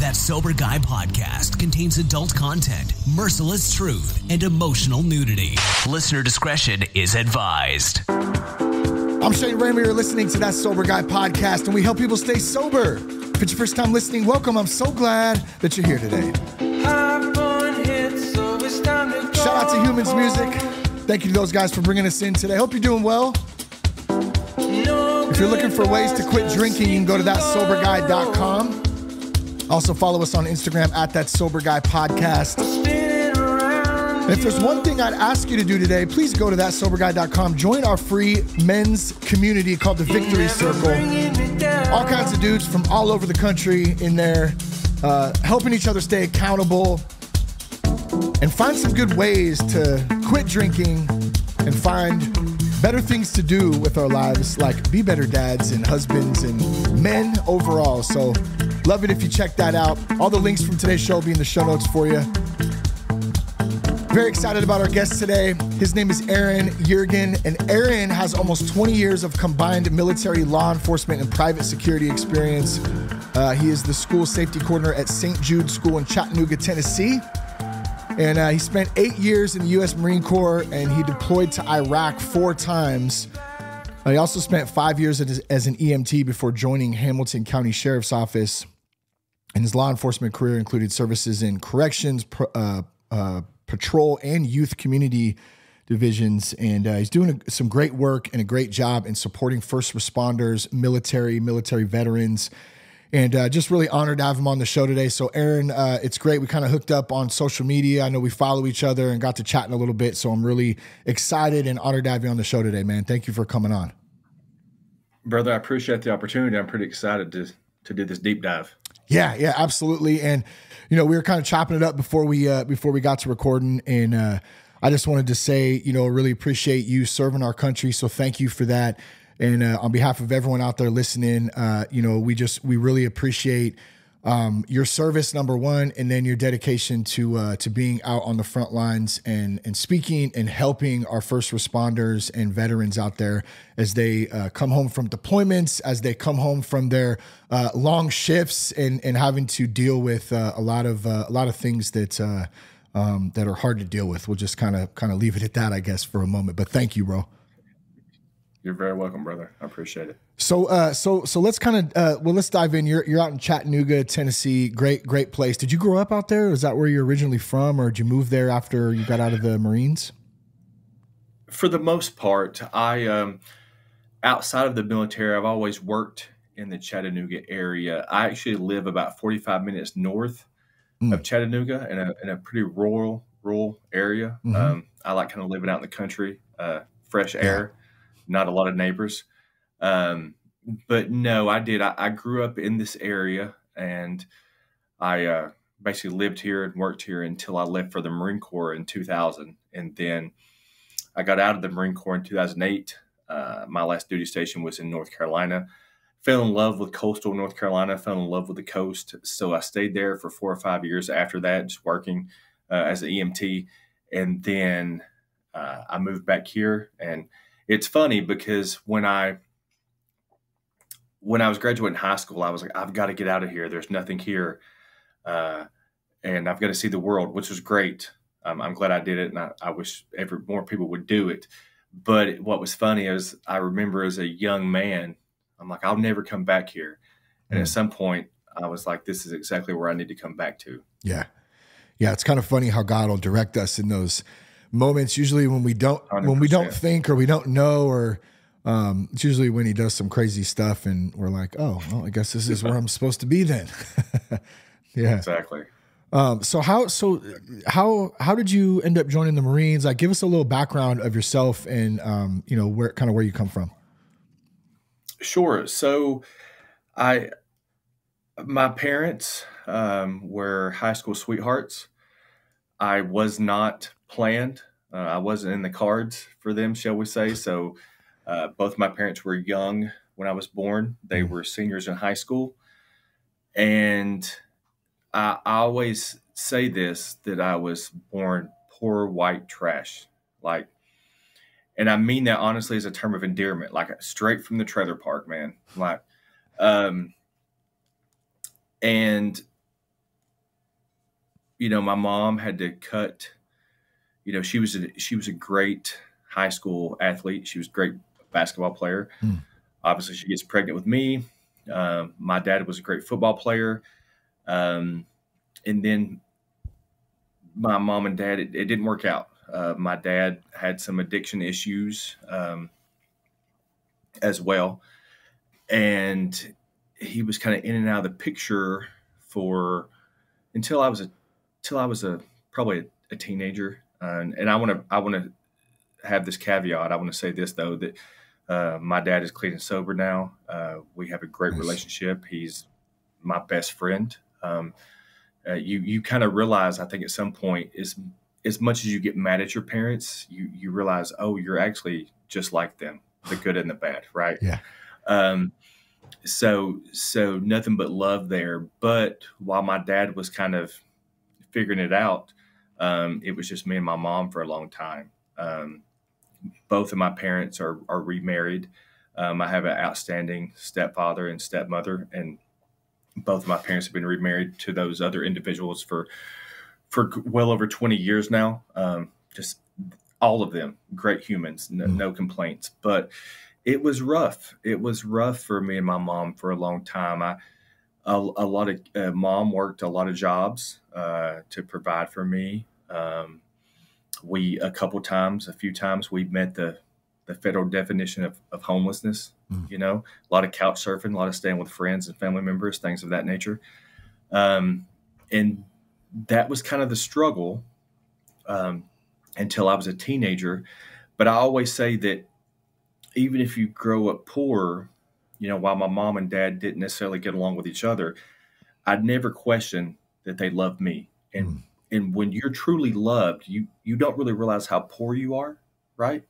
That Sober Guy podcast contains adult content, merciless truth, and emotional nudity. Listener discretion is advised. I'm Shane Ramer. You're listening to That Sober Guy podcast, and we help people stay sober. If it's your first time listening, welcome. I'm so glad that you're here today. Shout out to Humans Music. Thank you to those guys for bringing us in today. Hope you're doing well. If you're looking for ways to quit drinking, you can go to thatsoberguy.com. Also follow us on Instagram at That Sober Guy Podcast. And if there's one thing I'd ask you to do today, please go to thatsoberguy.com. Join our free men's community called the Victory Circle. All kinds of dudes from all over the country in there, helping each other stay accountable and find some good ways to quit drinking and find better things to do with our lives, like be better dads and husbands and men overall. So love it if you check that out. All the links from today's show will be in the show notes for you. Very excited about our guest today. His name is Aaron Yeargan, and Aaron has almost 20 years of combined military, law enforcement, and private security experience. He is the school safety coordinator at Jude School in Chattanooga, Tennessee. And he spent 8 years in the U.S. Marine Corps, and he deployed to Iraq 4 times. He also spent 5 years as an EMT before joining Hamilton County Sheriff's Office. And his law enforcement career included services in corrections, patrol, and youth community divisions. And he's doing some great work and a great job in supporting first responders, military veterans. And just really honored to have him on the show today. So Aaron, it's great. We kind of hooked up on social media. I know we follow each other and got to chatting a little bit. So I'm really excited and honored to have you on the show today, man. Thank you for coming on. Brother, I appreciate the opportunity. I'm pretty excited to do this deep dive. Yeah, absolutely. And, you know, we were kind of chopping it up before we got to recording. And I just wanted to say, you know, really appreciate you serving our country. So thank you for that. And on behalf of everyone out there listening, you know, we really appreciate your service, number one, and then your dedication to being out on the front lines and speaking and helping our first responders and veterans out there as they come home from deployments, as they come home from their long shifts and having to deal with a lot of things that are hard to deal with. We'll just kind of leave it at that, I guess, for a moment. But thank you, bro. You're very welcome, brother. I appreciate it. So let's kind of, let's dive in. You're out in Chattanooga, Tennessee. Great place. Did you grow up out there? Is that where you're originally from, or did you move there after you got out of the Marines? For the most part, I, outside of the military, I've always worked in the Chattanooga area. I actually live about 45 minutes north of Chattanooga in a pretty rural area. Mm-hmm. I like kind of living out in the country, fresh air. Not a lot of neighbors. But no, I did. I grew up in this area, and I basically lived here and worked here until I left for the Marine Corps in 2000. And then I got out of the Marine Corps in 2008. My last duty station was in North Carolina. Fell in love with coastal North Carolina, fell in love with the coast. So I stayed there for 4 or 5 years after that, just working as an EMT. And then I moved back here. And it's funny because when I was graduating high school, I was like, I've got to get out of here. There's nothing here. And I've got to see the world, which was great. I'm glad I did it. And I wish more people would do it. But what was funny is I remember as a young man, I'm like, I'll never come back here. And at some point I was like, this is exactly where I need to come back to. Yeah. Yeah. It's kind of funny how God will direct us in those moments, usually when we don't 100%. Think or we don't know, or it's usually when he does some crazy stuff and we're like, oh, well, I guess this is where I'm supposed to be then. Yeah, exactly. So how did you end up joining the Marines? Like, give us a little background of yourself and you know, where you come from. Sure. So my parents were high school sweethearts. I was not planned. I wasn't in the cards for them, shall we say. So both my parents were young when I was born. They were seniors in high school. And I always say this, that I was born poor white trash. Like, and I mean that honestly as a term of endearment, like straight from the trailer park, man. Like, and my mom had to cut, she was a great high school athlete. She was a great basketball player. Obviously she gets pregnant with me. My dad was a great football player. And then my mom and dad, it didn't work out. My dad had some addiction issues as well. And he was kind of in and out of the picture until I was probably a teenager. And I want to have this caveat. I want to say this though, that my dad is clean and sober now. We have a great relationship. He's my best friend. You kind of realize, I think at some point, as much as you get mad at your parents, you realize, oh, you're actually just like them, the good and the bad, right? Yeah. So nothing but love there. But while my dad was kind of figuring it out, it was just me and my mom for a long time. Both of my parents are remarried. I have an outstanding stepfather and stepmother, and both of my parents have been remarried to those other individuals for well over 20 years now. Just all of them, great humans, no complaints. But it was rough. It was rough for me and my mom for a long time. Mom worked a lot of jobs to provide for me. A few times we met the federal definition of homelessness, a lot of couch surfing, a lot of staying with friends and family members, things of that nature. And that was kind of the struggle until I was a teenager. But I always say that even if you grow up poor, while my mom and dad didn't necessarily get along with each other, I'd never question that they loved me. And when you're truly loved, you don't really realize how poor you are, right?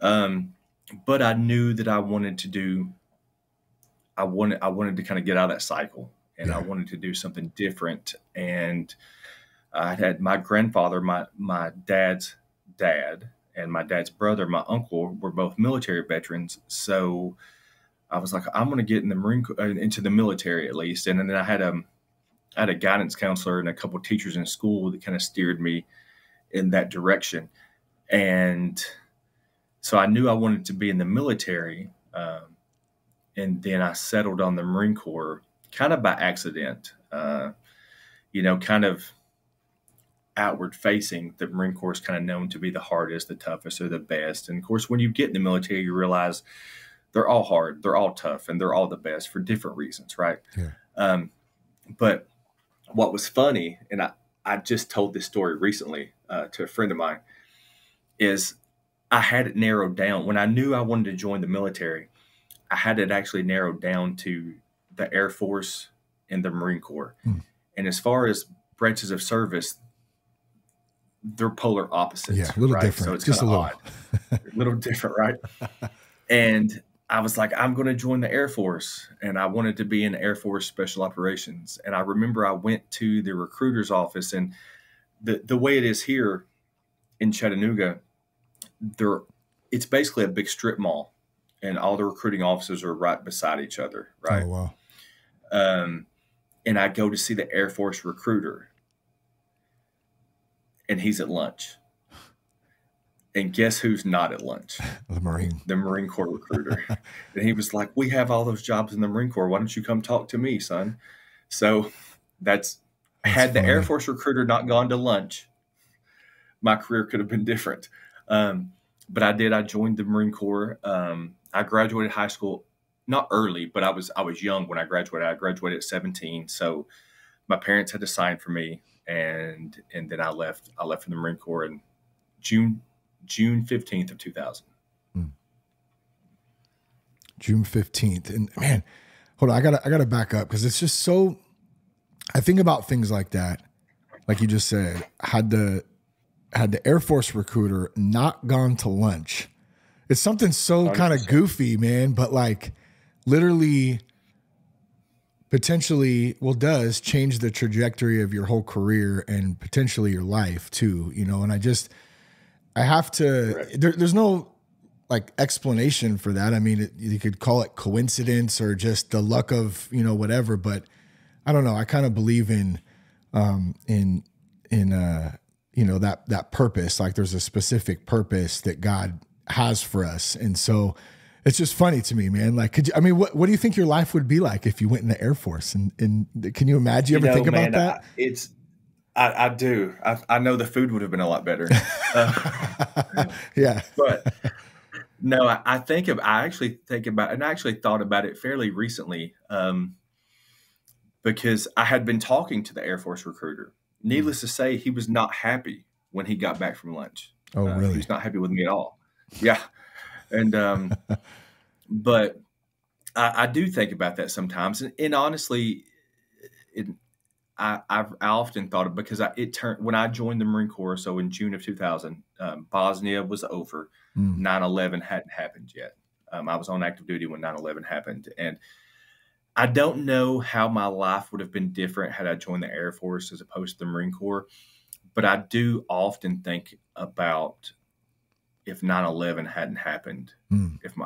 But I knew that I wanted to kind of get out of that cycle, and I wanted to do something different. And I had my grandfather, my dad's dad, and my dad's brother, my uncle, were both military veterans. So I was like, I'm going to get in the Marine Corps, into the military at least. And then I had a guidance counselor and a couple of teachers in school that kind of steered me in that direction. And so I knew I wanted to be in the military. And then I settled on the Marine Corps kind of by accident, kind of outward facing. The Marine Corps is kind of known to be the hardest, the toughest, or the best. And of course, when you get in the military, you realize they're all hard, they're all tough, and they're all the best for different reasons, right? Yeah. But what was funny, and I just told this story recently to a friend of mine, is I had it narrowed down. When I knew I wanted to join the military, I had it actually narrowed down to the Air Force and the Marine Corps. And as far as branches of service, they're polar opposites. Yeah, a little right? different. So it's just a little. a little different, right? And I was like, I'm going to join the Air Force. And I wanted to be in Air Force Special Operations. And I remember I went to the recruiter's office, and the way it is here in Chattanooga, it's basically a big strip mall, and all the recruiting offices are right beside each other, right? Oh, wow. And I go to see the Air Force recruiter, and he's at lunch. And guess who's not at lunch? The Marine Corps recruiter. And he was like, we have all those jobs in the Marine Corps. Why don't you come talk to me, son? So that's had funny. The Air Force recruiter not gone to lunch, my career could have been different. But I did. I joined the Marine Corps. I graduated high school, not early, but I was young when I graduated. I graduated at 17. So my parents had to sign for me. And then I left from the Marine Corps in June 15th of 2000. June 15th. And man, hold on. I gotta back up, because it's just so, I think about things like that. Like you just said, had the Air Force recruiter not gone to lunch, it's something so kind of goofy, man, but like literally potentially does change the trajectory of your whole career and potentially your life too, and I have to, right. There's no like explanation for that. I mean, you could call it coincidence or just the luck of, whatever, but I don't know. I kind of believe in you know, that purpose. Like there's a specific purpose that God has for us. And so it's just funny to me, man. Like, what do you think your life would be like if you went in the Air Force? And can you imagine? You ever think about that? I do. I know the food would have been a lot better. Yeah. But no, I actually think about, and I actually thought about it fairly recently, because I had been talking to the Air Force recruiter. Needless to say, he was not happy when he got back from lunch. Oh, really? He was not happy with me at all. Yeah. And, but I do think about that sometimes. And honestly, I often thought of, because when I joined the Marine Corps, so in June of 2000, Bosnia was over. 9/11 hadn't happened yet. I was on active duty when 9/11 happened. And I don't know how my life would have been different had I joined the Air Force as opposed to the Marine Corps. But I do often think about if 9/11 hadn't happened,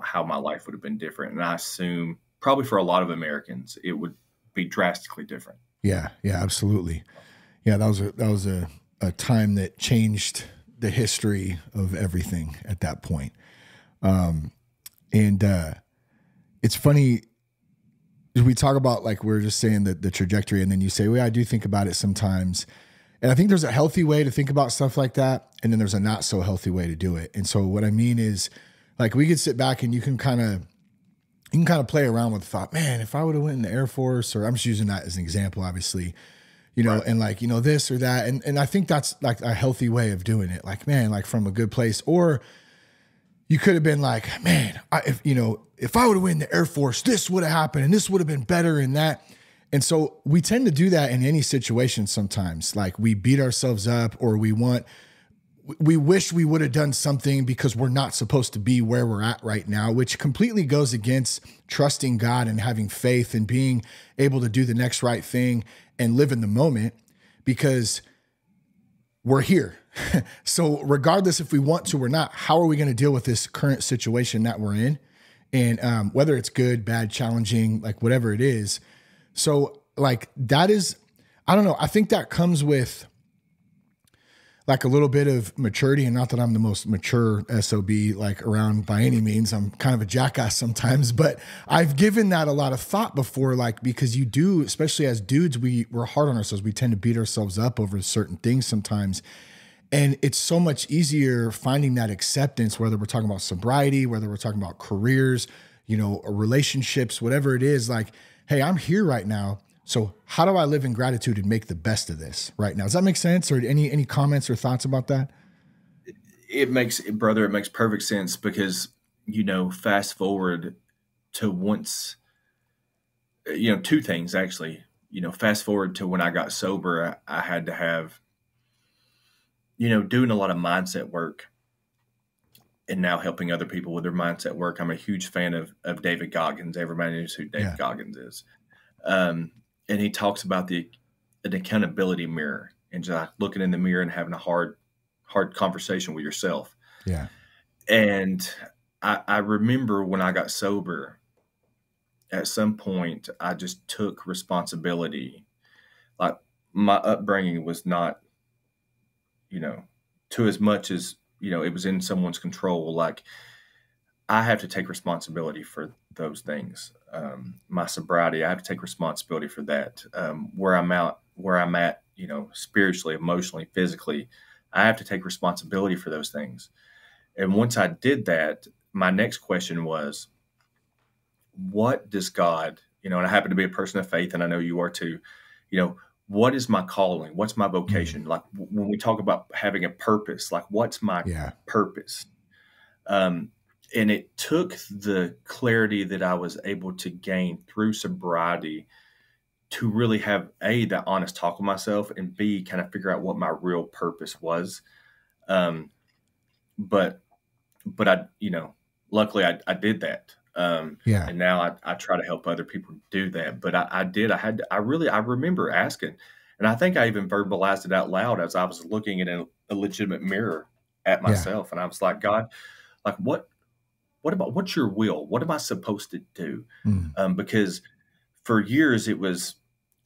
how my life would have been different. And I assume probably for a lot of Americans, it would be drastically different. Yeah. Yeah, absolutely. Yeah. That was a time that changed the history of everything at that point. It's funny, we talk about, like, we're just saying that the trajectory, and then you say, well, I do think about it sometimes. And I think there's a healthy way to think about stuff like that. And then there's a not so healthy way to do it. And so what I mean is, like, we could sit back and you can kind of play around with the thought, man, if I would have went in the Air Force, or I'm just using that as an example, obviously, you know, right. And like, you know, this or that. And I think that's like a healthy way of doing it. Like, man, like from a good place. Or you could have been like, man, if I would have went in the Air Force, this would have happened and this would have been better and that. And so we tend to do that in any situation sometimes. Like we beat ourselves up, or we wish we would have done something because we're not supposed to be where we're at right now, which completely goes against trusting God and having faith and being able to do the next right thing and live in the moment, because we're here. So regardless if we want to or not, how are we going to deal with this current situation that we're in? And whether it's good, bad, challenging, like whatever it is. So like that is, I don't know. I think that comes with like a little bit of maturity, and not that I'm the most mature SOB like around by any means. I'm kind of a jackass sometimes, but I've given that a lot of thought before, like, because you do, especially as dudes, we're hard on ourselves. We tend to beat ourselves up over certain things sometimes. And it's so much easier finding that acceptance, whether we're talking about sobriety, whether we're talking about careers, you know, or relationships, whatever it is, like, hey, I'm here right now. So how do I live in gratitude and make the best of this right now? Does that make sense? Or any comments or thoughts about that? It makes perfect sense, because, you know, fast forward to once, you know, two things actually, you know, fast forward to when I got sober, I had to have, you know, doing a lot of mindset work and now helping other people with their mindset work. I'm a huge fan of David Goggins. Everybody knows who David Goggins is. And he talks about an accountability mirror, and just like looking in the mirror and having a hard conversation with yourself. Yeah. And I remember when I got sober, at some point, I just took responsibility. Like my upbringing was not, you know, to as much as, you know, it was in someone's control. Like I have to take responsibility for those things. My sobriety, I have to take responsibility for that. Where I'm at, you know, spiritually, emotionally, physically, I have to take responsibility for those things. And once I did that, my next question was, what does God, you know, and I happen to be a person of faith, and I know you are too, you know, what is my calling? What's my vocation? Like when we talk about having a purpose, like what's my purpose? And it took the clarity that I was able to gain through sobriety to really have that honest talk with myself, and B, kind of figure out what my real purpose was. But I, you know, luckily I did that. And now I try to help other people do that. But I remember asking, and I think I even verbalized it out loud as I was looking at a legitimate mirror at myself. And I was like, God, like what's your will? What am I supposed to do? Because for years it was,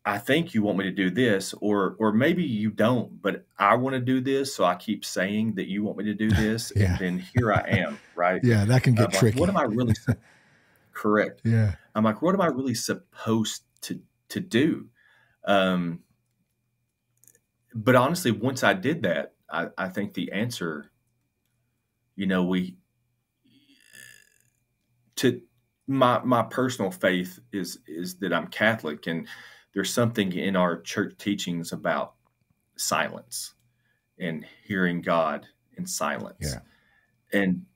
I think you want me to do this, or maybe you don't, but I want to do this. So I keep saying that you want me to do this. Yeah. And then here I am, right? Yeah, that can get I'm like, tricky. what am I really correct? Yeah. I'm like, what am I really supposed to do? Um, but honestly, once I did that, I think the answer, to my personal faith is that I'm Catholic, and there's something in our church teachings about silence and hearing God in silence. Yeah. And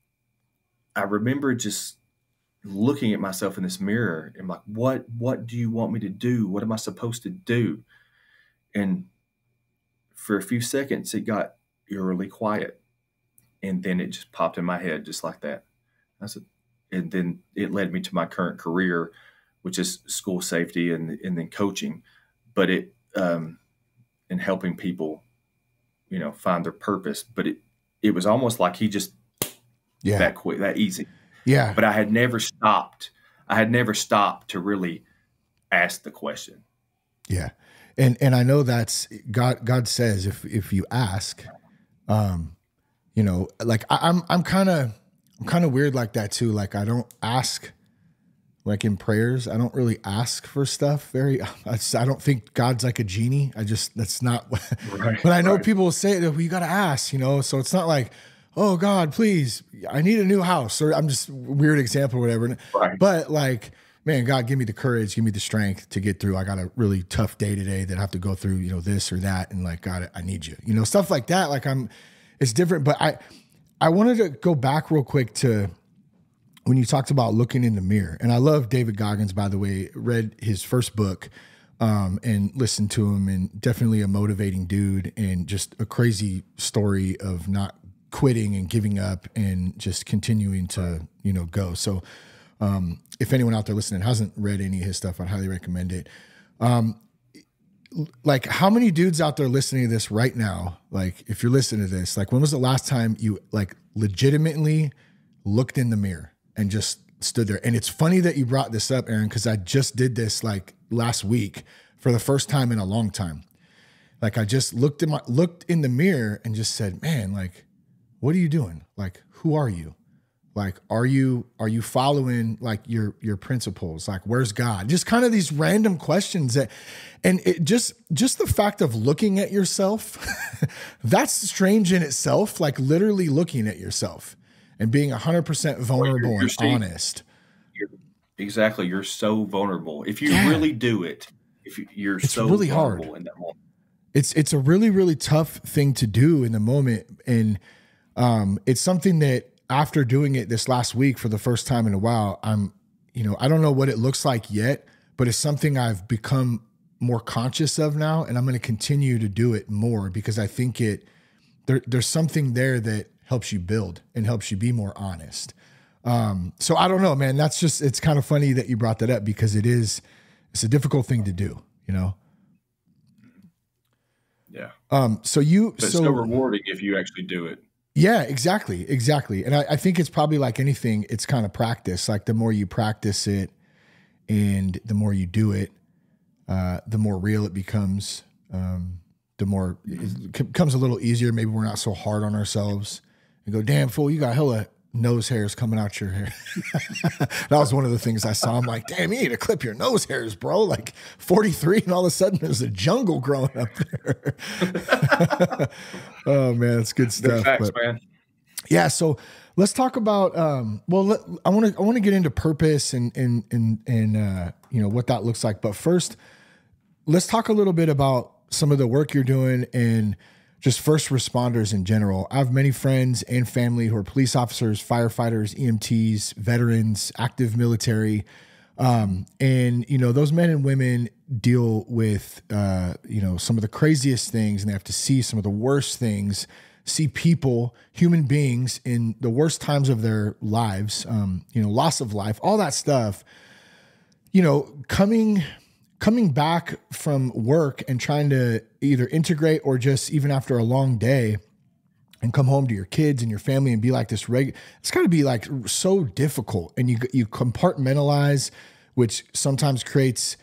I remember just looking at myself in this mirror and like, what do you want me to do? What am I supposed to do? And for a few seconds, it got eerily quiet. And then it just popped in my head just like that. I said, and then it led me to my current career, which is school safety and then coaching. But in helping people, find their purpose. But it was almost like he just that quick, that easy. Yeah. But I had never stopped. To really ask the question. Yeah. And I know that's God says if you ask, like I'm kind of weird like that too. Like I don't ask, like in prayers, I don't really ask for stuff I don't think God's like a genie. That's not, Right, but I know right. people will say that, well, you got to ask, so it's not like, oh God, please, I need a new house, or I'm just weird example or whatever. Right. But like, man, God, give me the courage, give me the strength to get through. I got a really tough day today that I have to go through, this or that. And like, God, I need you, stuff like that. Like it's different, but I wanted to go back real quick to when you talked about looking in the mirror. And I love David Goggins, by the way, read his first book and listened to him, and definitely a motivating dude and just a crazy story of not quitting and giving up and just continuing to, go. So if anyone out there listening hasn't read any of his stuff, I'd highly recommend it. Like how many dudes out there listening to this right now, like if you're listening to this, like when was the last time you like legitimately looked in the mirror and just stood there? And it's funny that you brought this up, Aaron, because I just did this like last week for the first time in a long time. Like I just looked in the mirror and just said, man, like, what are you doing? Like, who are you? Like, are you following like your principles? Like, where's God? Just kind of these random questions and it just the fact of looking at yourself, that's strange in itself. Like literally looking at yourself and being 100% vulnerable and honest. Exactly. You're so vulnerable. If you really do it, it's so really vulnerable hard in that moment. It's a really, really tough thing to do in the moment. And it's something that after doing it this last week for the first time in a while, I don't know what it looks like yet, but it's something I've become more conscious of now. And I'm going to continue to do it more because I think there's something there that helps you build and helps you be more honest. So I don't know, man, it's kind of funny that you brought that up because it's a difficult thing to do, Yeah. But it's so rewarding if you actually do it. Yeah, exactly. And I think it's probably like anything, it's kind of practice. Like the more you practice it and the more you do it, the more real it becomes. The more it becomes a little easier. Maybe we're not so hard on ourselves and go, damn fool, you got hella nose hairs coming out your hair. That was one of the things I saw. I'm like, damn, you need to clip your nose hairs, bro. Like 43 and all of a sudden there's a jungle growing up there. Oh man, it's good stuff. Facts, man. Yeah. So let's talk about, I want to get into purpose and what that looks like. But first, let's talk a little bit about some of the work you're doing and just first responders in general. I have many friends and family who are police officers, firefighters, EMTs, veterans, active military. And, those men and women deal with, some of the craziest things, and they have to see some of the worst things, see people, human beings in the worst times of their lives, loss of life, all that stuff, coming back from work and trying to either integrate or just even after a long day and come home to your kids and your family and be like this it's got to be like so difficult. And you compartmentalize, which sometimes creates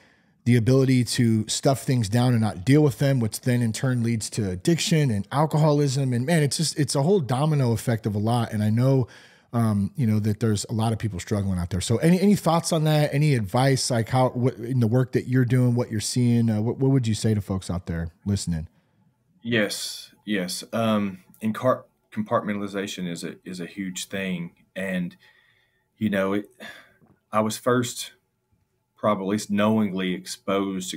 the ability to stuff things down and not deal with them, which then in turn leads to addiction and alcoholism. And man, it's a whole domino effect of a lot. And I know, that there's a lot of people struggling out there. So any thoughts on that? Any advice, like what in the work that you're doing, what you're seeing, what would you say to folks out there listening? Yes. Compartmentalization is a huge thing. And, I was first probably at least knowingly exposed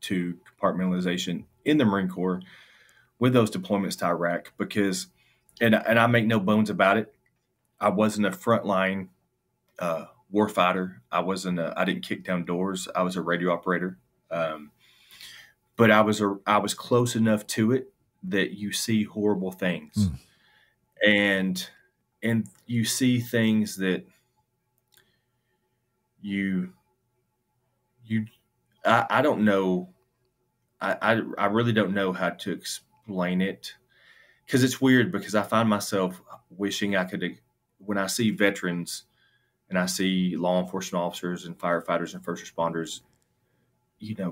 to compartmentalization in the Marine Corps with those deployments to Iraq because, and I make no bones about it, I wasn't a frontline warfighter. I didn't kick down doors. I was a radio operator. But I was close enough to it that you see horrible things. And you see things that I don't know. I really don't know how to explain it because it's weird because I find myself wishing I could, when I see veterans and I see law enforcement officers and firefighters and first responders,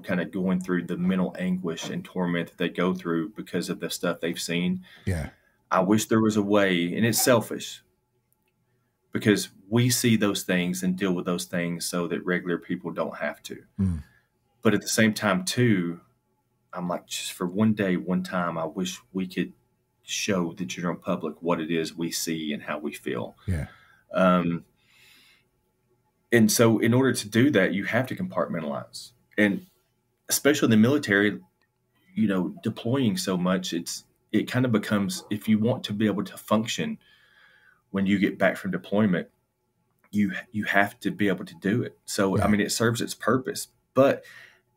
kind of going through the mental anguish and torment that they go through because of the stuff they've seen. Yeah. I wish there was a way, and it's selfish because we see those things and deal with those things so that regular people don't have to. But at the same time, too, I'm like, just for one day, one time, I wish we could show the general public what it is we see and how we feel. Yeah. And so in order to do that, you have to compartmentalize. And especially in the military, deploying so much, it kind of becomes, if you want to be able to function when you get back from deployment, you have to be able to do it. So, Yeah. it serves its purpose. But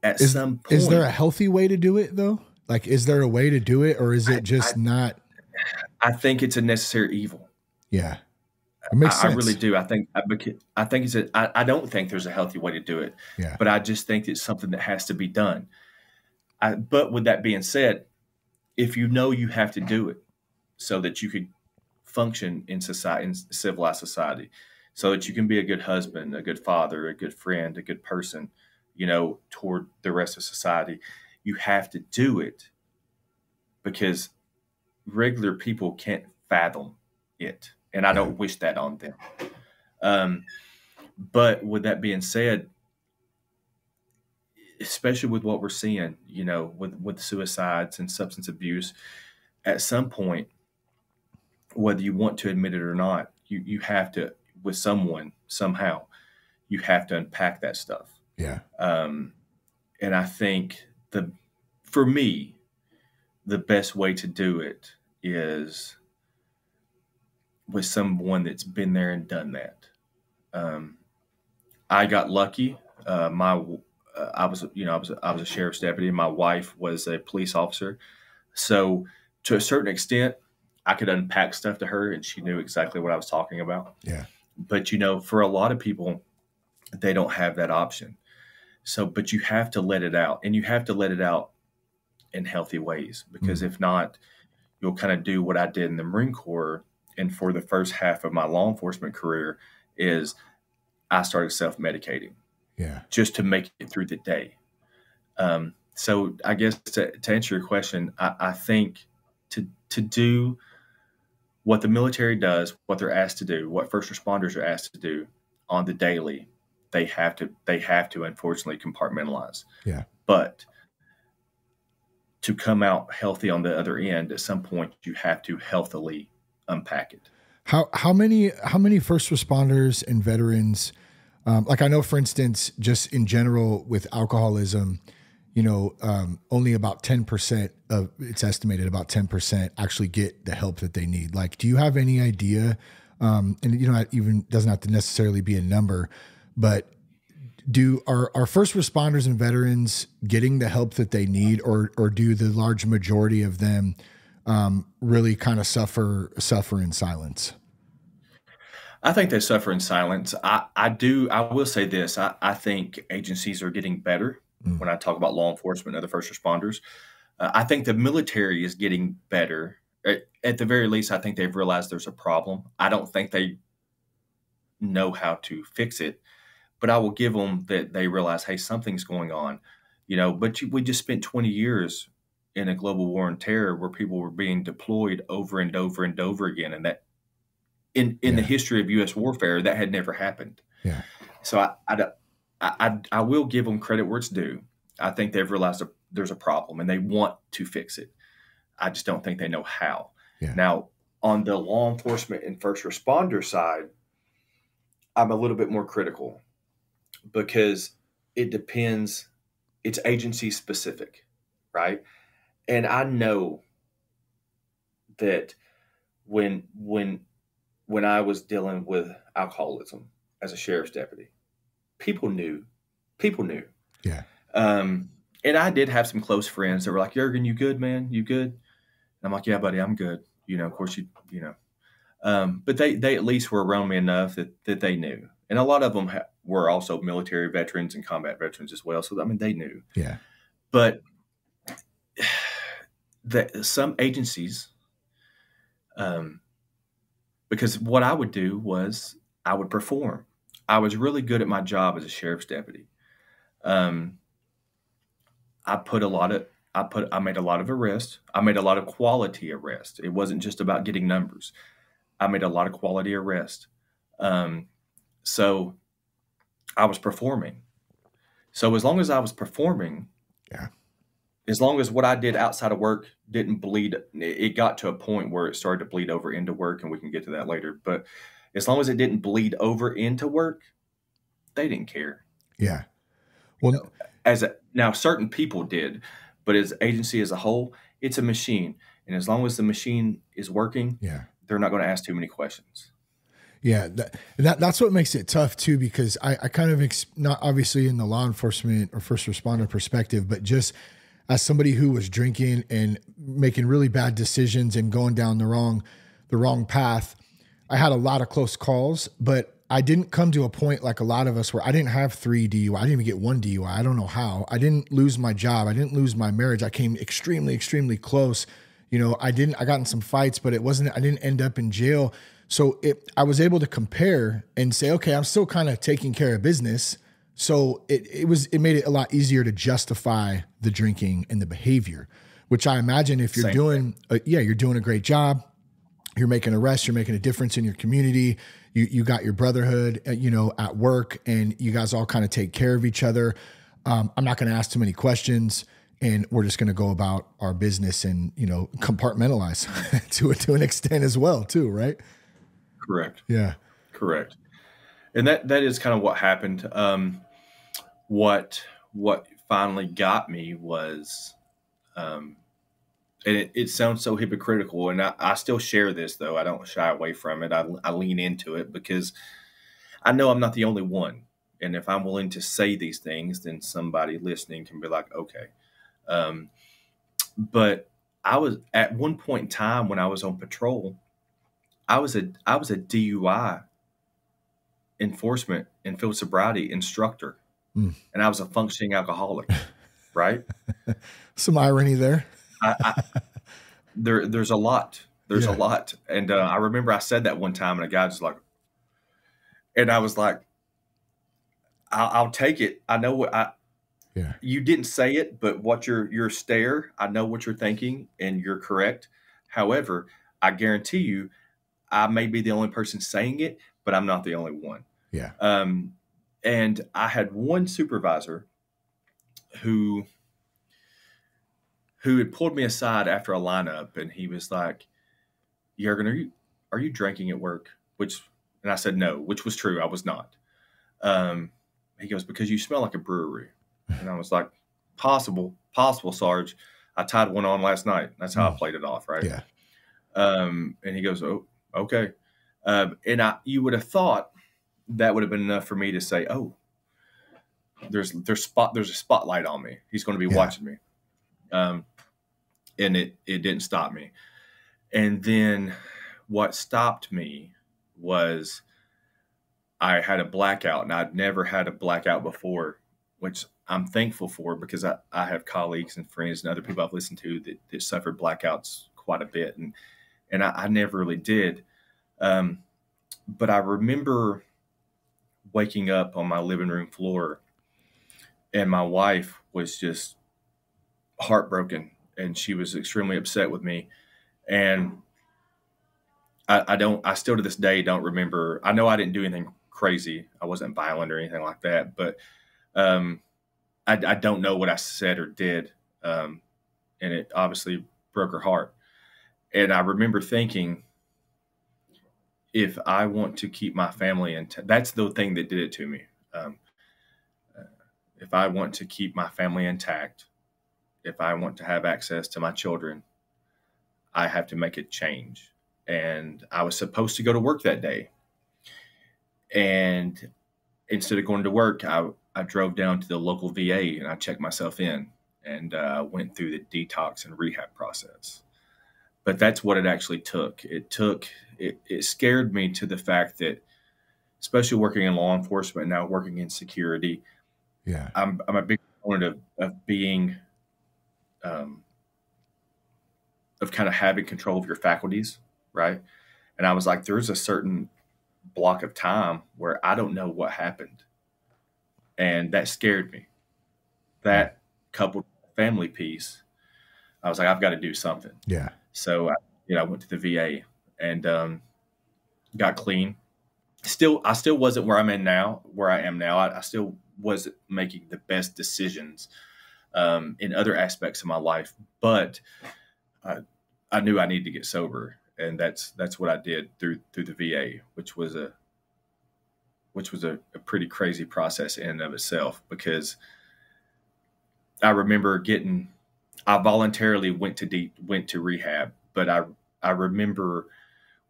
at some point, is there a healthy way to do it though? Like, is there a way to do it, or is it just not? I think it's a necessary evil. Yeah, it makes sense. I really do. I think I don't think there's a healthy way to do it. Yeah. But I just think it's something that has to be done. But with that being said, if you have to do it so that you could function in society, in civilized society, so that you can be a good husband, a good father, a good friend, a good person, toward the rest of society, you have to do it because regular people can't fathom it. And I don't wish that on them. But with that being said, especially with what we're seeing, with suicides and substance abuse, at some point, whether you want to admit it or not, you have to, with someone, somehow, you have to unpack that stuff. Yeah. And I think for me, the best way to do it is with someone that's been there and done that. I got lucky. I was a sheriff's deputy. My wife was a police officer. So to a certain extent, I could unpack stuff to her and she knew exactly what I was talking about. Yeah. But, for a lot of people, they don't have that option. So, but you have to let it out, and you have to let it out in healthy ways, because if not, you'll kind of do what I did in the Marine Corps. And for the first half of my law enforcement career is I started self-medicating just to make it through the day. So I guess to answer your question, I think to do what the military does, what they're asked to do, what first responders are asked to do on the daily, they have to unfortunately compartmentalize. Yeah. But to come out healthy on the other end, at some point you have to healthily unpack it. How many first responders and veterans, like I know, for instance, just in general with alcoholism, only about 10% of, it's estimated about 10% actually get the help that they need. Like, do you have any idea? And it even doesn't have to necessarily be a number, but are first responders and veterans getting the help that they need, or do the large majority of them really kind of suffer in silence? I think they suffer in silence. I will say this. I think agencies are getting better when I talk about law enforcement and other first responders. I think the military is getting better. At the very least, I think they've realized there's a problem. I don't think they know how to fix it, but I will give them that they realize, hey, something's going on, but we just spent 20 years in a global war on terror where people were being deployed over and over and over again. And that in the history of U.S. warfare, that had never happened. Yeah. So I will give them credit where it's due. I think they've realized there's a problem and they want to fix it. I just don't think they know how. Yeah. Now, on the law enforcement and first responder side, I'm a little bit more critical because it depends. It's agency specific, right? And I know that when I was dealing with alcoholism as a sheriff's deputy, people knew. Yeah. And I did have some close friends that were like, Yeargan, you good, man? You good? And I'm like, yeah, buddy, I'm good. Of course but they at least were around me enough that they knew. And a lot of them were also military veterans and combat veterans as well. So, they knew. Yeah. But some agencies, because what I would do was I would perform. I was really good at my job as a sheriff's deputy. I made a lot of arrests. I made a lot of quality arrests. It wasn't just about getting numbers. I made a lot of quality arrests. So I was performing. So as long as I was performing, as long as what I did outside of work didn't bleed, it got to a point where it started to bleed over into work, and we can get to that later. But as long as it didn't bleed over into work, they didn't care. Yeah. Well, now certain people did, but as agency as a whole, it's a machine. And as long as the machine is working, they're not going to ask too many questions. Yeah. That's what makes it tough too, because I kind of, not obviously in the law enforcement or first responder perspective, but just as somebody who was drinking and making really bad decisions and going down the wrong path, I had a lot of close calls, but I didn't come to a point like a lot of us where I didn't have 3 DUI. I didn't even get 1 DUI. I don't know how. I didn't lose my job. I didn't lose my marriage. I came extremely, extremely close. I got in some fights, but I didn't end up in jail. So I was able to compare and say, okay, I'm still kind of taking care of business. So it made it a lot easier to justify the drinking and the behavior, which I imagine if you're you're doing a great job, you're making arrests, you're making a difference in your community. You got your brotherhood, at work, and you guys all kind of take care of each other. I'm not going to ask too many questions, and we're just going to go about our business and, compartmentalize to an extent as well too. Right. Correct. Yeah. Correct. And that is kind of what happened. What finally got me was, and it sounds so hypocritical, and I still share this, though. I don't shy away from it. I lean into it because I know I'm not the only one. And if I'm willing to say these things, then somebody listening can be like, okay. But I was at one point in time when I was on patrol, I was a DUI enforcement and field sobriety instructor, and I was a functioning alcoholic, right? Some irony there. There's a lot. There's a lot. And I remember I said that one time, and a guy just like, and I was like, I'll take it. I know what you didn't say it, but what your stare, I know what you're thinking, and you're correct. However, I guarantee you, I may be the only person saying it, but I'm not the only one. Yeah. And I had one supervisor who had pulled me aside after a lineup, and he was like, Yeargan, are you drinking at work? And I said no, which was true. I was not. He goes, because you smell like a brewery. And I was like, possible, Sarge. I tied one on last night. That's how I played it off, right? Yeah. And he goes, oh, okay. And you would have thought that would have been enough for me to say, oh, there's a spotlight on me. He's going to be watching me. And it didn't stop me. And then what stopped me was I had a blackout, and I'd never had a blackout before, which I'm thankful for because I have colleagues and friends and other people I've listened to that suffered blackouts quite a bit. And I never really did. But I remember waking up on my living room floor, and my wife was just heartbroken, and she was extremely upset with me. And I still to this day don't remember. I know I didn't do anything crazy. I wasn't violent or anything like that, but I don't know what I said or did. And it obviously broke her heart. And I remember thinking, if I want to keep my family intact, that's the thing that did it to me. If I want to keep my family intact, if I want to have access to my children, I have to make a change. And I was supposed to go to work that day. And instead of going to work, I drove down to the local VA and I checked myself in and went through the detox and rehab process. But that's what it actually took. It scared me to the fact that, especially working in law enforcement, now working in security, yeah, I'm a big proponent of being, of kind of having control of your faculties, right? And I was like, there's a certain block of time where I don't know what happened. And that scared me. That coupled with the family piece, I was like, I've got to do something. Yeah. So I went to the VA and got clean. I still wasn't where I am now. I still wasn't making the best decisions in other aspects of my life, but I knew I needed to get sober, and that's what I did through the VA, which was a pretty crazy process in and of itself, because I remember I voluntarily went to rehab, but I remember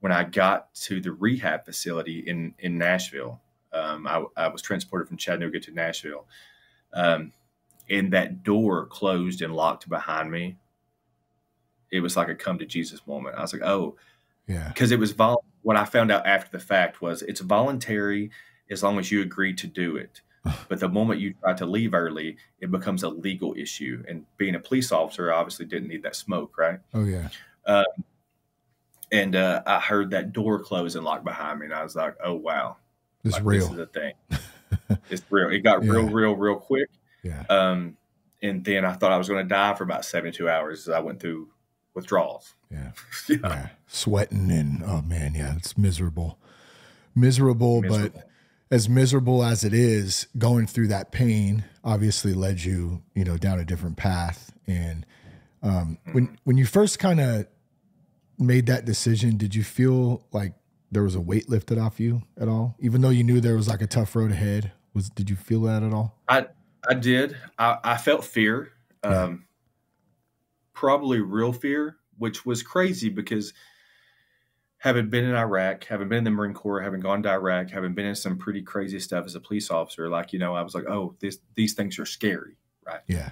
when I got to the rehab facility in Nashville, I was transported from Chattanooga to Nashville, and that door closed and locked behind me. It was like a come to Jesus moment. I was like, oh, yeah, because it was what I found out after the fact was it's voluntary as long as you agree to do it. But the moment you try to leave early, it becomes a legal issue. And being a police officer, I obviously didn't need that smoke, right? Oh, yeah. And I heard that door close and lock behind me. And I was like, oh, wow. It's real. This is a thing. It's real. It got real quick. Yeah. And then I thought I was going to die for about 72 hours as I went through withdrawals. Yeah. Yeah. Sweating and, oh, man, yeah, it's miserable. Miserable. But as miserable as it is, going through that pain obviously led you, down a different path. And when you first kind of made that decision, did you feel like there was a weight lifted off you at all? Even though you knew there was like a tough road ahead, did you feel that at all? I did. I felt fear, probably real fear, which was crazy because having been in Iraq, having been in the Marine Corps, having gone to Iraq, having been in some pretty crazy stuff as a police officer, I was like, oh, these things are scary, right? Yeah.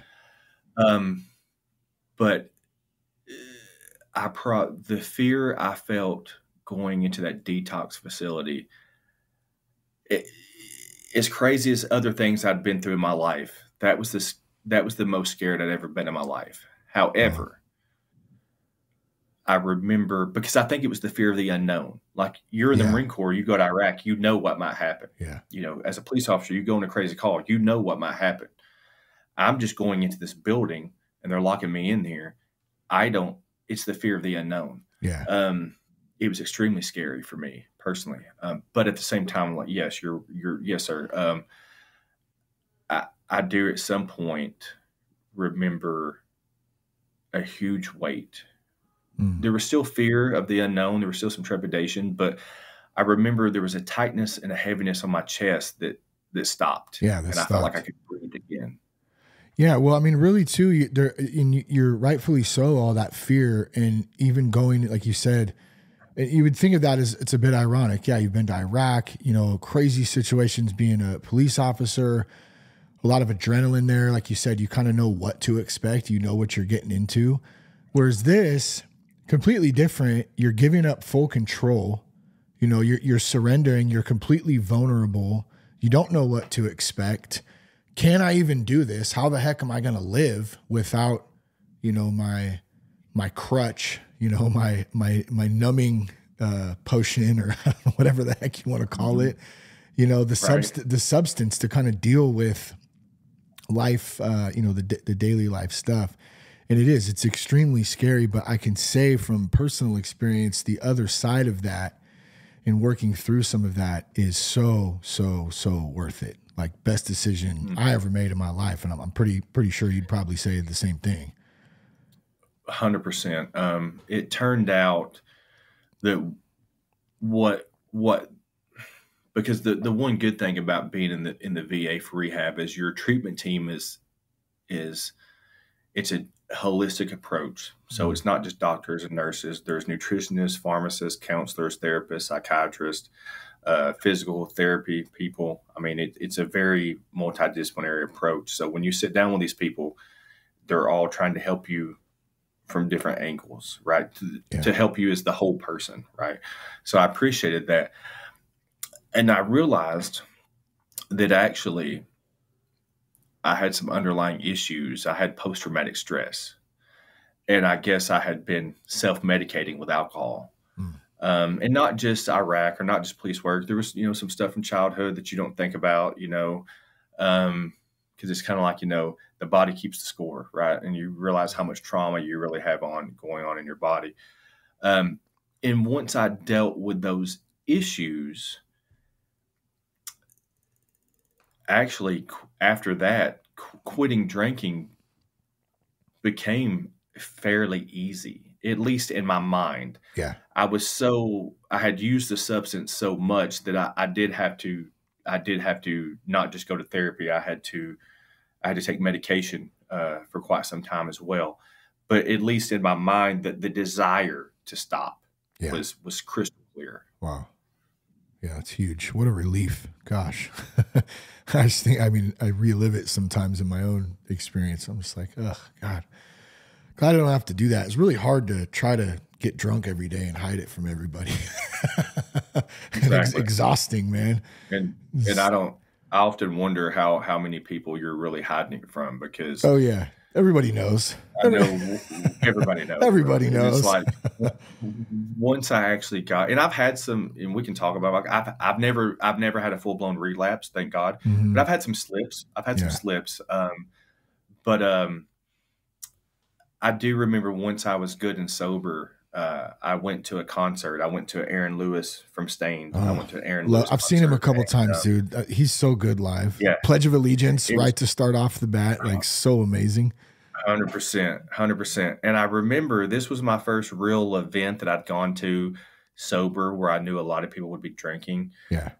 But the fear I felt going into that detox facility, as crazy as other things I'd been through in my life, that was the most scared I'd ever been in my life. However, I remember, because I think it was the fear of the unknown. Like, you're in the Marine Corps, you go to Iraq, you know what might happen. Yeah. As a police officer, you go on a crazy call, you know what might happen. I'm just going into this building and they're locking me in here. It's the fear of the unknown. Yeah. It was extremely scary for me personally. But at the same time, I'm like, yes, yes, sir. I do at some point remember a huge weight. There was still fear of the unknown. There was still some trepidation, but I remember there was a tightness and a heaviness on my chest that stopped. Yeah. I felt like I could breathe again. Yeah. Well, I mean, really too, you're rightfully so, all that fear, and even going, like you said, you would think of that as it's a bit ironic. Yeah. You've been to Iraq, crazy situations, being a police officer, a lot of adrenaline there. Like you said, you kind of know what to expect. You know what you're getting into. Whereas this, completely different. You're giving up full control. You're surrendering. You're completely vulnerable. You don't know what to expect. Can I even do this? How the heck am I going to live without, my crutch, my numbing potion, or whatever the heck you want to call it, you know, the substance to kind of deal with life, you know, the daily life stuff. And it's extremely scary, but I can say from personal experience, the other side of that and working through some of that is so worth it. Like best decision I ever made in my life. And I'm pretty sure you'd probably say the same thing. 100%. It turned out that because the one good thing about being in the VA for rehab is your treatment team is it's a holistic approach. So it's not just doctors and nurses. There's nutritionists, pharmacists, counselors, therapists, psychiatrists, physical therapy people. I mean, it's a very multidisciplinary approach. So when you sit down with these people, they're all trying to help you from different angles, right? To help you as the whole person, right? So I appreciated that. And I realized that actually I had some underlying issues. I had post-traumatic stress. And I guess I had been self-medicating with alcohol. And not just Iraq or not just police work. There was, you know, some stuff from childhood that you don't think about, you know, because it's kind of like, you know, the body keeps the score, right? And you realize how much trauma you really have going on in your body. And once I dealt with those issues, actually, after that, quitting drinking became fairly easy, at least in my mind. Yeah. I had used the substance so much that I did have to not just go to therapy. I had to take medication for quite some time as well. But at least in my mind, the desire to stop was crystal clear. Wow. Yeah, it's huge. What a relief. Gosh. I just think, I mean, I relive it sometimes in my own experience. I'm just like, oh, God. Glad I don't have to do that. It's really hard to try to get drunk every day and hide it from everybody. Exactly. Exhausting, man. And I often wonder how many people you're really hiding it from, because oh yeah, everybody knows. I know everybody knows. Everybody knows. It's like once I actually got, and I've had some, and we can talk about. Like I've never had a full blown relapse, thank God. But I've had some slips. I do remember once I was good and sober. I went to a concert. I went to Aaron Lewis from Stained. I went to Aaron Lewis. I've seen him a couple times, dude. He's so good live. Yeah. Pledge of Allegiance, right to start off the bat, like so amazing. 100%. And I remember this was my first real event that I'd gone to sober, where I knew a lot of people would be drinking. Yeah.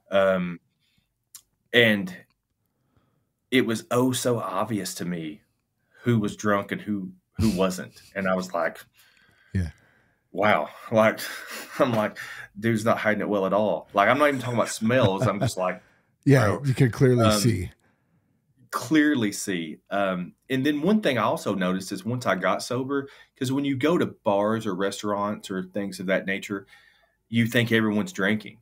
And it was so obvious to me who was drunk and who wasn't. And I was like, yeah. Wow. Like, I'm like, dude's not hiding it well at all. Like, I'm not even talking about smells. I'm just like, yeah, bro. You can clearly see. And then one thing I also noticed is once I got sober, because when you go to bars or restaurants or things of that nature, you think everyone's drinking.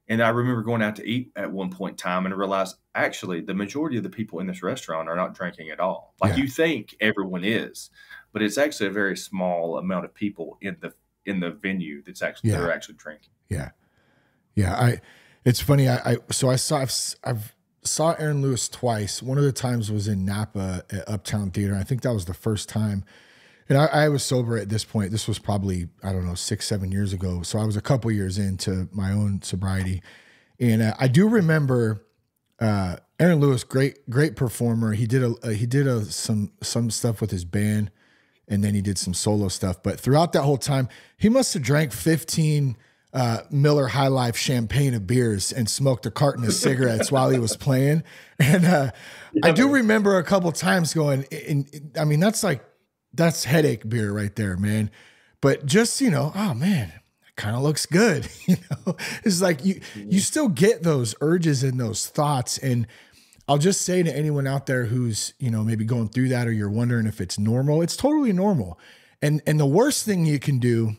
And I remember going out to eat at one point in time and realized actually the majority of the people in this restaurant are not drinking at all. Like you think everyone is, but it's actually a very small amount of people in the venue that's actually they're actually drinking. Yeah. It's funny. I've saw Aaron Lewis twice. One of the times was in Napa at Uptown Theater. I think that was the first time. And I was sober at this point. This was probably, I don't know, 6-7 years ago. So I was a couple years into my own sobriety. And I do remember Aaron Lewis, great performer. He did some stuff with his band, and then he did some solo stuff. But throughout that whole time, he must have drank 15 Miller High Life champagne of beers and smoked a carton of cigarettes while he was playing. And I do remember a couple times going, I mean, that's headache beer right there, man. But just, oh man, it kind of looks good. It's like you still get those urges and those thoughts. And I'll just say to anyone out there who's, maybe going through that, or you're wondering if it's normal, it's totally normal. And the worst thing you can do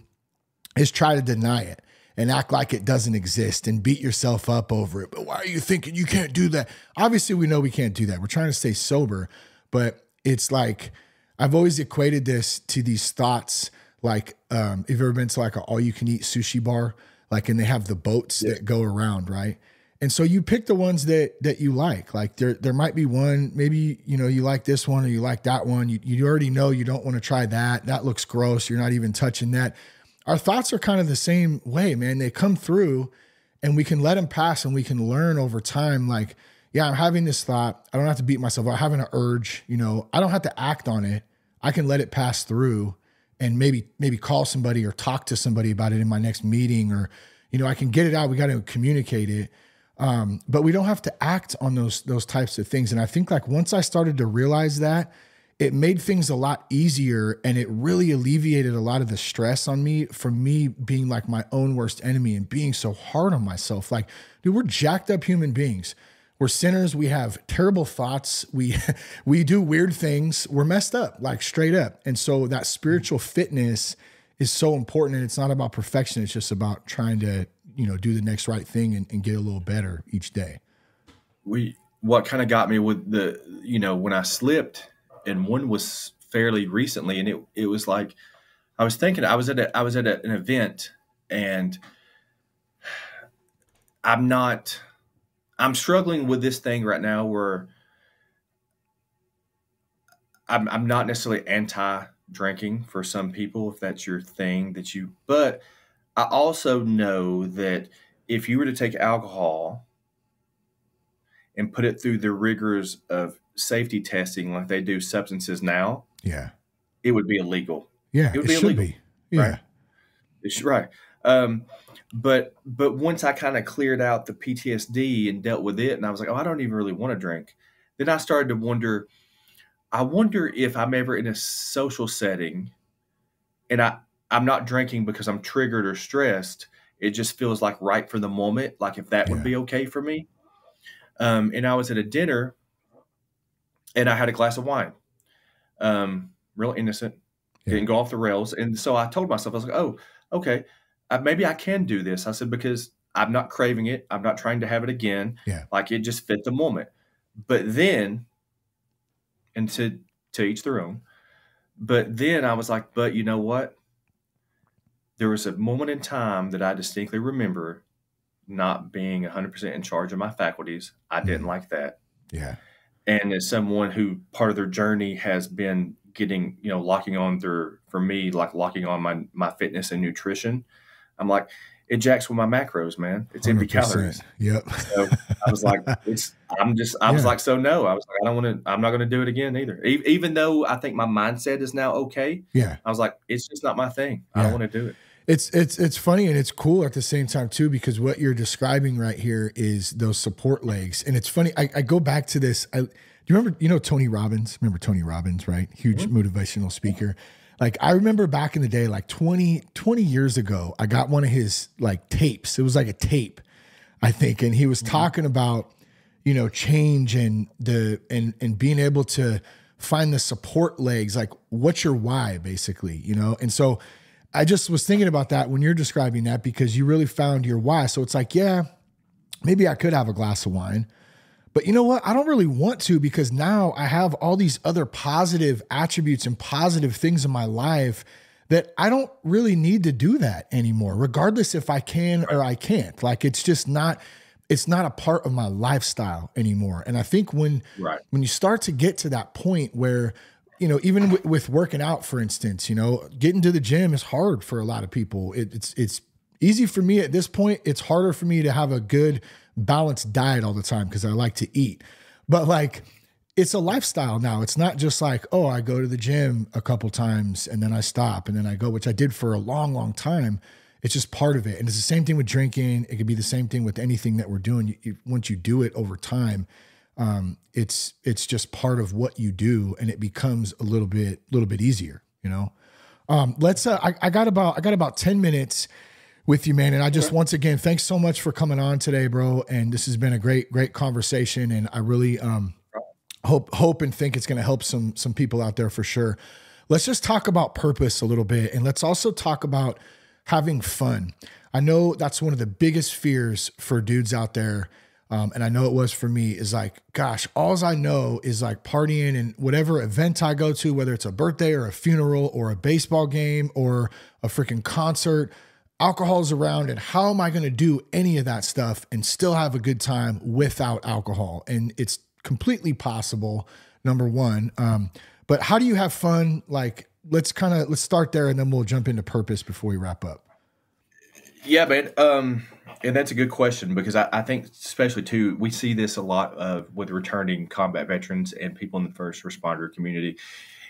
is try to deny it and act like it doesn't exist and beat yourself up over it. But why are you thinking you can't do that? Obviously, we know we can't do that. We're trying to stay sober, but it's like, I've always equated this to these thoughts. Like, if you've ever been to like an all you can eat sushi bar, like, and they have the boats that go around, right? And so you pick the ones that you like. Like there might be one, maybe, you know, you like this one or you like that one. You already know you don't want to try that. That looks gross. You're not even touching that. Our thoughts are kind of the same way, man. They come through and we can let them pass and we can learn over time. Like, yeah, I'm having this thought. I don't have to beat myself. I'm having an urge, you know, I don't have to act on it. I can let it pass through and maybe call somebody or talk to somebody about it in my next meeting, or, you know, I can get it out. We got to communicate it. But we don't have to act on those types of things. And I think like once I started to realize that, it made things a lot easier, and it really alleviated a lot of the stress on me from me being like my own worst enemy and being so hard on myself. Like, dude, we're jacked up human beings. We're sinners. We have terrible thoughts. We do weird things. We're messed up, like straight up. And so that spiritual fitness is so important. And it's not about perfection. It's just about trying to, you know, do the next right thing and get a little better each day. What kind of got me with the, you know, when I slipped, and one was fairly recently, and it was like, I was thinking, I was at an event, and I'm struggling with this thing right now where I'm not necessarily anti-drinking for some people, if that's your thing but I also know that if you were to take alcohol and put it through the rigors of safety testing like they do substances now, yeah, it would be illegal. Yeah, it would be should illegal. Be. Yeah. Right? It's right. But once I kind of cleared out the PTSD and dealt with it, and I was like, oh, I don't even really want to drink. Then I started to wonder, I wonder if I'm ever in a social setting and I'm not drinking because I'm triggered or stressed. It just feels like right for the moment. Like if that would be okay for me. And I was at a dinner and I had a glass of wine, real innocent, didn't go off the rails. And so I told myself, I was like, oh, okay, maybe I can do this. I said, because I'm not craving it. I'm not trying to have it again. Yeah. Like it just fit the moment. But then, and to each their own, but then I was like, but you know what? There was a moment in time that I distinctly remember not being 100% in charge of my faculties. I didn't like that. Yeah. And as someone who part of their journey has been getting, you know, locking on my fitness and nutrition, I'm like, it jacks with my macros, man. It's empty calories. Yep. So I was like, was like, so no, I was like, I'm not going to do it again either. Even though I think my mindset is now okay. Yeah. I was like, it's just not my thing. I don't want to do it. It's funny and it's cool at the same time too, because what you're describing right here is those support legs. And it's funny. I go back to this. Do you remember, you know, Tony Robbins? Remember Tony Robbins, right? Huge motivational speaker. Like I remember back in the day, like 20 years ago, I got one of his like tapes. It was like a tape, I think. And he was talking about, you know, change and being able to find the support legs. Like what's your why basically, you know? And so I just was thinking about that when you're describing that, because you really found your why. So it's like, yeah, maybe I could have a glass of wine, but you know what? I don't really want to, because now I have all these other positive attributes and positive things in my life that I don't really need to do that anymore, regardless if I can or I can't. Like, it's just not, it's not a part of my lifestyle anymore. And I think when you start to get to that point where, you know, even with working out, for instance, you know, getting to the gym is hard for a lot of people. It's easy for me at this point. It's harder for me to have a good balanced diet all the time because I like to eat. But like, it's a lifestyle now. It's not just like, oh, I go to the gym a couple times and then I stop and then I go, which I did for a long, long time. It's just part of it. And it's the same thing with drinking. It could be the same thing with anything that we're doing. Once you do it over time, it's just part of what you do, and it becomes a little bit easier, you know? I got about 10 minutes with you, man. And I just, once again, thanks so much for coming on today, bro. And this has been a great conversation. And I really, hope and think it's going to help some people out there for sure. Let's just talk about purpose a little bit. And let's also talk about having fun. I know that's one of the biggest fears for dudes out there. And I know it was for me, is like, gosh, all I know is like partying and whatever event I go to, whether it's a birthday or a funeral or a baseball game or a freaking concert. alcohol's around, and how am I going to do any of that stuff and still have a good time without alcohol? And it's completely possible, number one. But how do you have fun? Like, let's start there, and then we'll jump into purpose before we wrap up. Yeah, man. And that's a good question, because I think especially too, we see this a lot with returning combat veterans and people in the first responder community.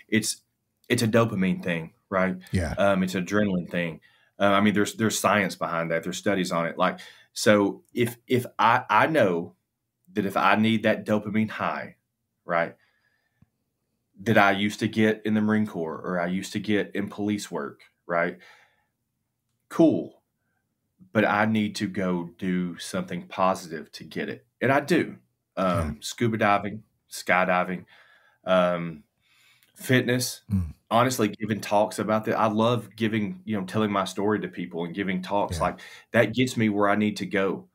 It's a dopamine thing, right? Yeah. It's an adrenaline thing. I mean, there's science behind that. There's studies on it. Like, so if I know that if I need that dopamine high, right, that I used to get in the Marine Corps or I used to get in police work, right? Cool. But I need to go do something positive to get it. And I do. Scuba diving, skydiving, fitness, honestly, giving talks about that. I love giving, telling my story to people and giving talks. Like, that gets me where I need to go.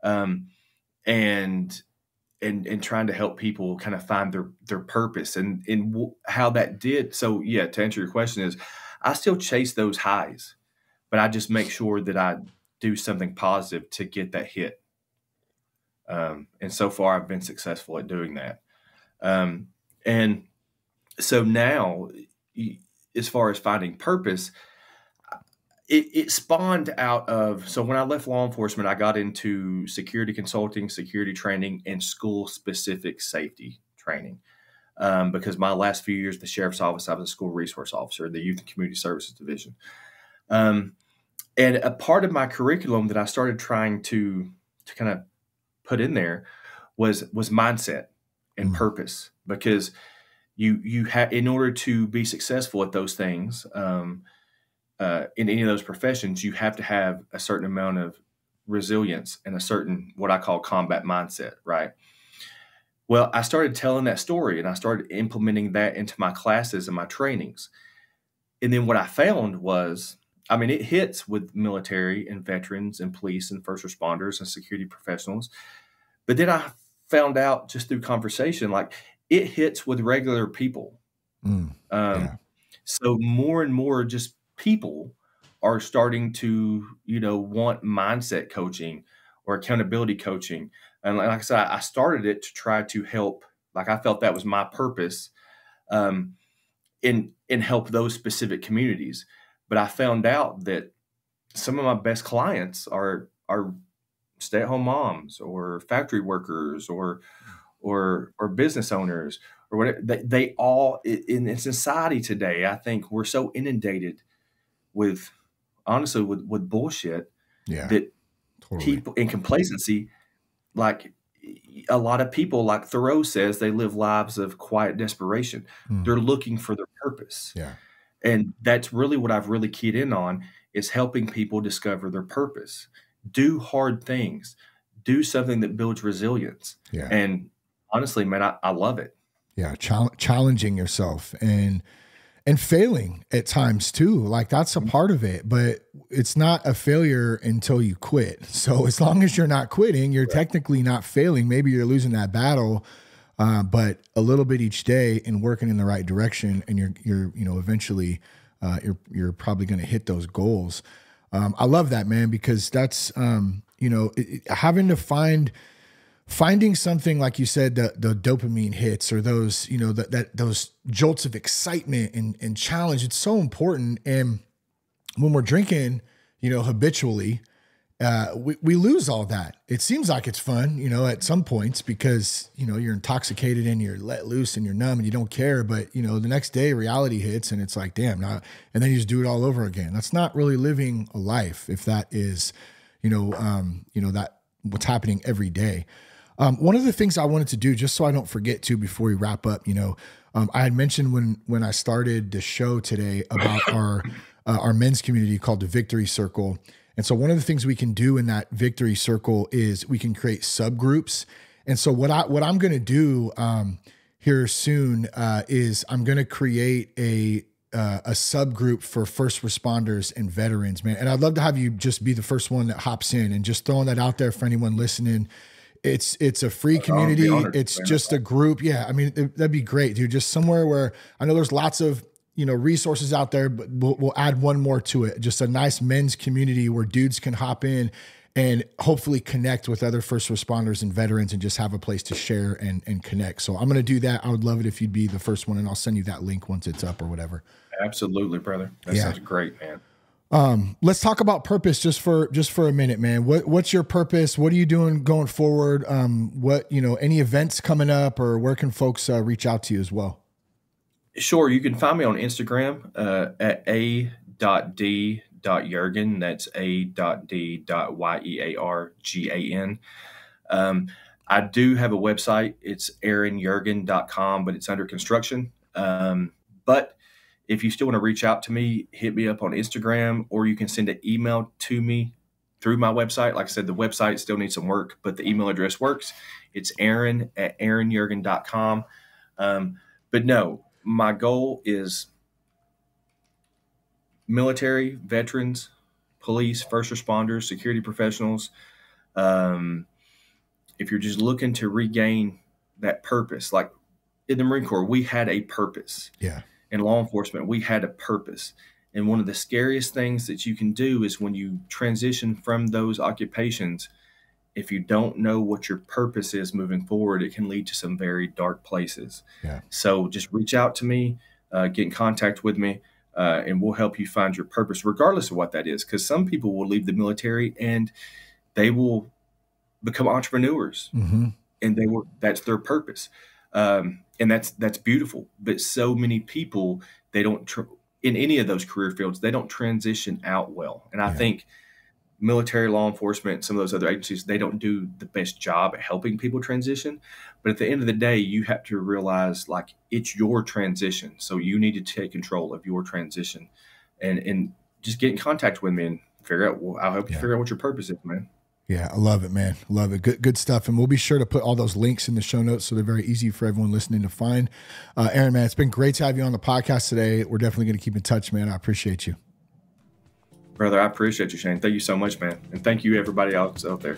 And trying to help people kind of find their purpose and how that did. So yeah, to answer your question is, I still chase those highs, but I just make sure that I do something positive to get that hit. And so far I've been successful at doing that. And so now, as far as finding purpose, it spawned out of, so when I left law enforcement, I got into security consulting, security training, and school-specific safety training. Because my last few years at the sheriff's office, I was a school resource officer, the Youth and Community Services Division. And a part of my curriculum that I started trying to kind of put in there was mindset and purpose, because you have, in order to be successful at those things, in any of those professions, you have to have a certain amount of resilience and a certain, what I call, combat mindset, right? Well, I started telling that story and I started implementing that into my classes and my trainings. And then what I found was, I mean, it hits with military and veterans and police and first responders and security professionals. But then I found out just through conversation, like, it hits with regular people. So more and more just people are starting to, want mindset coaching or accountability coaching. And like I said, I started it to try to help, like, I felt that was my purpose, in help those specific communities. But I found out that some of my best clients are stay-at-home moms or factory workers or business owners or whatever. They all, in society today, I think we're so inundated with, honestly, with bullshit, that people in complacency, like, a lot of people, like Thoreau says, they live lives of quiet desperation. They're looking for their purpose. And that's really what I've really keyed in on, is helping people discover their purpose. Do hard things. Do something that builds resilience. And honestly, man, I love it. Challenging yourself and failing at times too. Like, that's a part of it, but it's not a failure until you quit. So as long as you're not quitting, you're technically not failing. Maybe you're losing that battle, but a little bit each day and working in the right direction, and you're eventually you're probably going to hit those goals. I love that, man, because that's having to finding something, like you said, the dopamine hits, or those, those jolts of excitement and challenge. It's so important. And when we're drinking, habitually, we lose all that. It seems like it's fun, at some points, because, you're intoxicated and you're let loose and you're numb and you don't care. But, the next day reality hits and it's like, damn, and then you just do it all over again. That's not really living a life, if that is, that what's happening every day. One of the things I wanted to do, just so I don't forget to, before we wrap up, I had mentioned when I started the show today about our men's community called the Victory Circle. And so one of the things we can do in that Victory Circle is we can create subgroups. And so what I'm going to do here soon is I'm going to create a subgroup for first responders and veterans, man. And I'd love to have you just be the first one that hops in, and just throwing that out there for anyone listening. It's a free community. It's just a group. Yeah. I mean, that'd be great, dude. Just somewhere where I know there's lots of, resources out there, but we'll add one more to it. Just a nice men's community where dudes can hop in and hopefully connect with other first responders and veterans and just have a place to share and connect. So I'm going to do that. I would love it if you'd be the first one, and I'll send you that link once it's up or whatever. Absolutely, brother. That sounds great, man. Let's talk about purpose just for a minute, man. What's your purpose? What are you doing going forward? Any events coming up, or where can folks reach out to you as well? Sure. You can find me on Instagram at a.d.yeargan. That's a.d.yeargan. I do have a website. It's aaronyeargan.com, but it's under construction. But if you still want to reach out to me, hit me up on Instagram, or you can send an email to me through my website. Like I said, the website still needs some work, but the email address works. It's aaron@aaronyeargan.com. But no, my goal is military, veterans, police, first responders, security professionals. If you're just looking to regain that purpose, like in the Marine Corps, we had a purpose. Yeah. In law enforcement, we had a purpose. And one of the scariest things that you can do is when you transition from those occupations, if you don't know what your purpose is moving forward, it can lead to some very dark places. Yeah. So just reach out to me, get in contact with me, and we'll help you find your purpose, regardless of what that is. Because some people will leave the military and they will become entrepreneurs, and that's their purpose. And that's beautiful. But so many people, they don't, in any of those career fields, they don't transition out well. And I think military, law enforcement, some of those other agencies, they don't do the best job at helping people transition. But at the end of the day, you have to realize, like, it's your transition. So you need to take control of your transition and just get in contact with me and figure out, I'll help you figure out what your purpose is, man. Yeah, I love it, man. Love it. Good stuff. And we'll be sure to put all those links in the show notes so they're very easy for everyone listening to find. Aaron, man, it's been great to have you on the podcast today. We're definitely going to keep in touch, man. I appreciate you. Brother, I appreciate you, Shane. Thank you so much, man. And thank you, everybody else out there.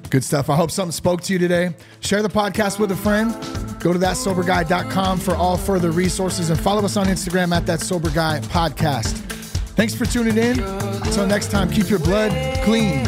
Good stuff. I hope something spoke to you today. Share the podcast with a friend. Go to thatsoberguy.com for all further resources and follow us on Instagram at thatsoberguypodcast. Thanks for tuning in. Until next time, keep your blood clean.